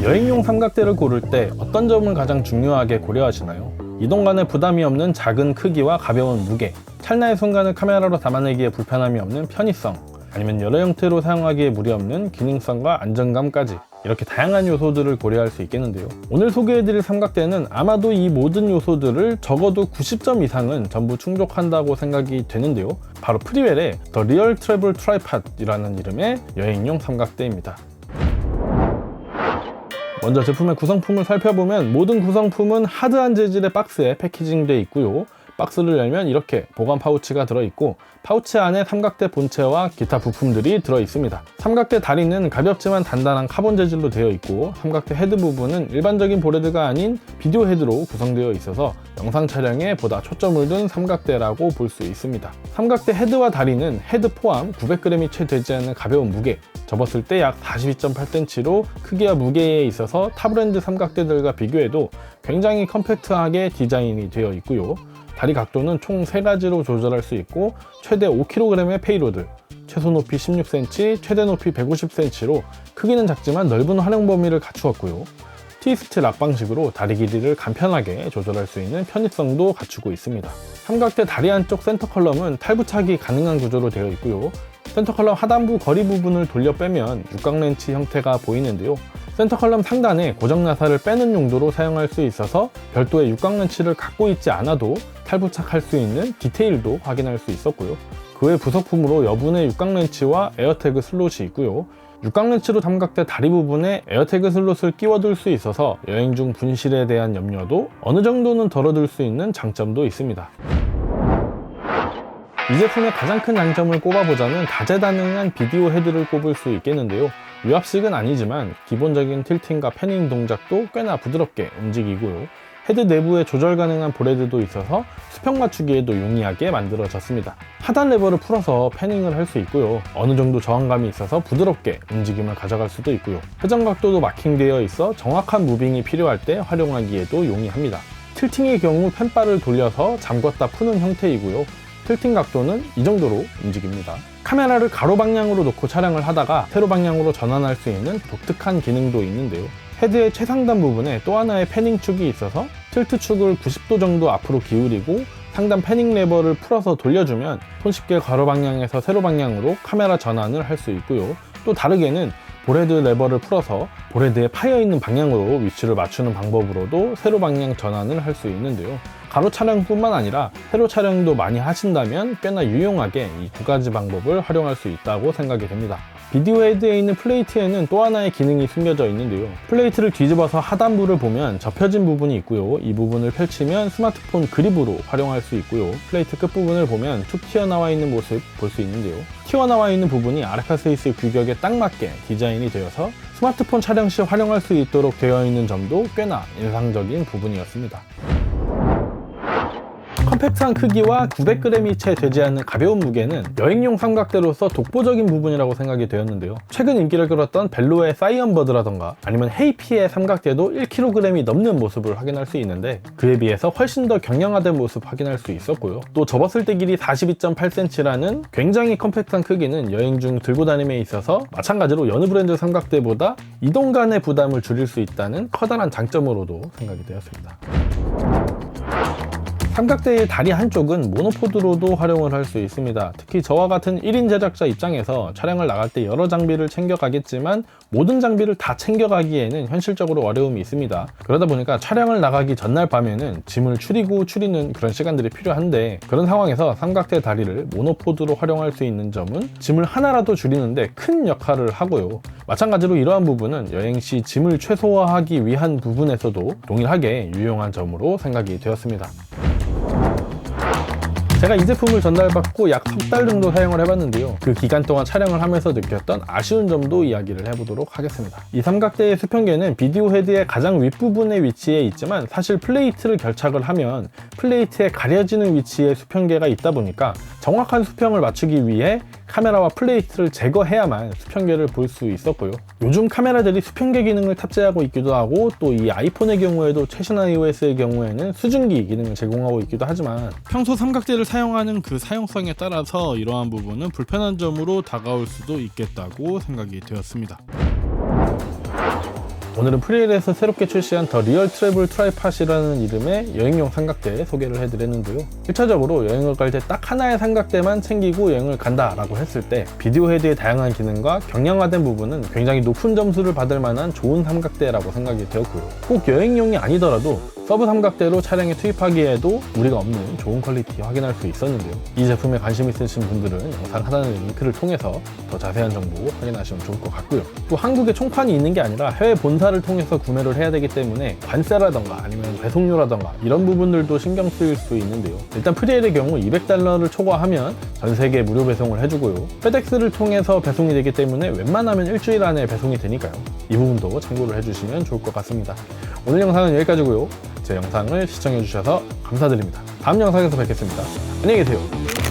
여행용 삼각대를 고를 때 어떤 점을 가장 중요하게 고려하시나요? 이동 간에 부담이 없는 작은 크기와 가벼운 무게, 찰나의 순간을 카메라로 담아내기에 불편함이 없는 편의성, 아니면 여러 형태로 사용하기에 무리 없는 기능성과 안정감까지, 이렇게 다양한 요소들을 고려할 수 있겠는데요. 오늘 소개해드릴 삼각대는 아마도 이 모든 요소들을 적어도 90점 이상은 전부 충족한다고 생각이 되는데요. 바로 프리웰의 The Real Travel Tripod이라는 이름의 여행용 삼각대입니다. 먼저 제품의 구성품을 살펴보면 모든 구성품은 하드한 재질의 박스에 패키징되어 있고요. 박스를 열면 이렇게 보관 파우치가 들어있고, 파우치 안에 삼각대 본체와 기타 부품들이 들어있습니다. 삼각대 다리는 가볍지만 단단한 카본 재질로 되어 있고, 삼각대 헤드 부분은 일반적인 보레드가 아닌 비디오 헤드로 구성되어 있어서 영상 촬영에 보다 초점을 둔 삼각대라고 볼 수 있습니다. 삼각대 헤드와 다리는 헤드 포함 900g이 채 되지 않는 가벼운 무게, 접었을 때 약 42.8cm로 크기와 무게에 있어서 타 브랜드 삼각대들과 비교해도 굉장히 컴팩트하게 디자인이 되어 있고요. 다리 각도는 총 3가지로 조절할 수 있고, 최대 5kg의 페이로드, 최소 높이 16cm, 최대 높이 150cm로 크기는 작지만 넓은 활용 범위를 갖추었고요. T-스틸 락 방식으로 다리 길이를 간편하게 조절할 수 있는 편의성도 갖추고 있습니다. 삼각대 다리 안쪽 센터 컬럼은 탈부착이 가능한 구조로 되어 있고요. 센터 컬럼 하단부 거리 부분을 돌려 빼면 육각 렌치 형태가 보이는데요. 센터 컬럼 상단에 고정 나사를 빼는 용도로 사용할 수 있어서 별도의 육각 렌치를 갖고 있지 않아도 탈부착할 수 있는 디테일도 확인할 수 있었고요. 그 외 부속품으로 여분의 육각 렌치와 에어태그 슬롯이 있고요. 육각 렌치로 삼각대 다리 부분에 에어태그 슬롯을 끼워둘 수 있어서 여행 중 분실에 대한 염려도 어느 정도는 덜어둘 수 있는 장점도 있습니다. 이 제품의 가장 큰 장점을 꼽아보자면 다재다능한 비디오 헤드를 꼽을 수 있겠는데요. 유압식은 아니지만 기본적인 틸팅과 패닝 동작도 꽤나 부드럽게 움직이고요. 헤드 내부에 조절 가능한 보레드도 있어서 수평 맞추기에도 용이하게 만들어졌습니다. 하단 레버를 풀어서 패닝을 할 수 있고요. 어느 정도 저항감이 있어서 부드럽게 움직임을 가져갈 수도 있고요. 회전 각도도 마킹되어 있어 정확한 무빙이 필요할 때 활용하기에도 용이합니다. 틸팅의 경우 펜바를 돌려서 잠궜다 푸는 형태이고요. 틸팅 각도는 이 정도로 움직입니다. 카메라를 가로 방향으로 놓고 촬영을 하다가 세로 방향으로 전환할 수 있는 독특한 기능도 있는데요. 헤드의 최상단 부분에 또 하나의 패닝 축이 있어서 틸트 축을 90도 정도 앞으로 기울이고 상단 패닝 레버를 풀어서 돌려주면 손쉽게 가로 방향에서 세로 방향으로 카메라 전환을 할 수 있고요. 또 다르게는 보레드 레버를 풀어서 보레드에 파여있는 방향으로 위치를 맞추는 방법으로도 세로 방향 전환을 할 수 있는데요. 가로 촬영뿐만 아니라 세로 촬영도 많이 하신다면 꽤나 유용하게 이 두 가지 방법을 활용할 수 있다고 생각이 됩니다. 비디오 헤드에 있는 플레이트에는 또 하나의 기능이 숨겨져 있는데요. 플레이트를 뒤집어서 하단부를 보면 접혀진 부분이 있고요. 이 부분을 펼치면 스마트폰 그립으로 활용할 수 있고요. 플레이트 끝부분을 보면 툭 튀어나와 있는 모습 볼 수 있는데요. 튀어나와 있는 부분이 아르카스이스 규격에 딱 맞게 디자인이 되어서 스마트폰 촬영 시 활용할 수 있도록 되어 있는 점도 꽤나 인상적인 부분이었습니다. 컴팩트한 크기와 900g이 채 되지 않는 가벼운 무게는 여행용 삼각대로서 독보적인 부분이라고 생각이 되었는데요. 최근 인기를 끌었던 벨로의 사이언버드라던가 아니면 헤이피의 삼각대도 1kg이 넘는 모습을 확인할 수 있는데, 그에 비해서 훨씬 더 경량화된 모습 확인할 수 있었고요. 또 접었을 때 길이 42.8cm라는 굉장히 컴팩트한 크기는 여행 중 들고 다님에 있어서 마찬가지로 여느 브랜드 삼각대보다 이동 간의 부담을 줄일 수 있다는 커다란 장점으로도 생각이 되었습니다. 삼각대의 다리 한쪽은 모노포드로도 활용을 할 수 있습니다. 특히 저와 같은 1인 제작자 입장에서 촬영을 나갈 때 여러 장비를 챙겨가겠지만 모든 장비를 다 챙겨가기에는 현실적으로 어려움이 있습니다. 그러다 보니까 촬영을 나가기 전날 밤에는 짐을 추리는 그런 시간들이 필요한데, 그런 상황에서 삼각대 다리를 모노포드로 활용할 수 있는 점은 짐을 하나라도 줄이는데 큰 역할을 하고요. 마찬가지로 이러한 부분은 여행 시 짐을 최소화하기 위한 부분에서도 동일하게 유용한 점으로 생각이 되었습니다. 제가 이 제품을 전달받고 약 석 달 정도 사용을 해봤는데요. 그 기간 동안 촬영을 하면서 느꼈던 아쉬운 점도 이야기를 해보도록 하겠습니다. 이 삼각대의 수평계는 비디오 헤드의 가장 윗부분에 위치해 있지만 사실 플레이트를 결착을 하면 플레이트에 가려지는 위치에 수평계가 있다 보니까 정확한 수평을 맞추기 위해 카메라와 플레이트를 제거해야만 수평계를 볼 수 있었고요. 요즘 카메라들이 수평계 기능을 탑재하고 있기도 하고, 또 이 아이폰의 경우에도 최신 iOS의 경우에는 수증기 기능을 제공하고 있기도 하지만 평소 삼각대를 사용하는 그 사용성에 따라서 이러한 부분은 불편한 점으로 다가올 수도 있겠다고 생각이 되었습니다. 오늘은 프리엘에서 새롭게 출시한 더 리얼 트래블 트라이팟이라는 이름의 여행용 삼각대 소개를 해드렸는데요. 1차적으로 여행을 갈 때 딱 하나의 삼각대만 챙기고 여행을 간다 라고 했을 때 비디오 헤드의 다양한 기능과 경량화된 부분은 굉장히 높은 점수를 받을 만한 좋은 삼각대라고 생각이 되었고요. 꼭 여행용이 아니더라도 서브 삼각대로 차량에 투입하기에도 무리가 없는 좋은 퀄리티 확인할 수 있었는데요. 이 제품에 관심 있으신 분들은 영상 하단의 링크를 통해서 더 자세한 정보 확인하시면 좋을 것 같고요. 또 한국에 총판이 있는 게 아니라 해외 본사를 통해서 구매를 해야 되기 때문에 관세라던가 아니면 배송료라던가 이런 부분들도 신경 쓰일 수 있는데요. 일단 프리엘의 경우 $200를 초과하면 전 세계 무료 배송을 해주고요. 페덱스를 통해서 배송이 되기 때문에 웬만하면 일주일 안에 배송이 되니까요. 이 부분도 참고를 해주시면 좋을 것 같습니다. 오늘 영상은 여기까지고요. 제 영상을 시청해주셔서 감사드립니다. 다음 영상에서 뵙겠습니다. 안녕히 계세요.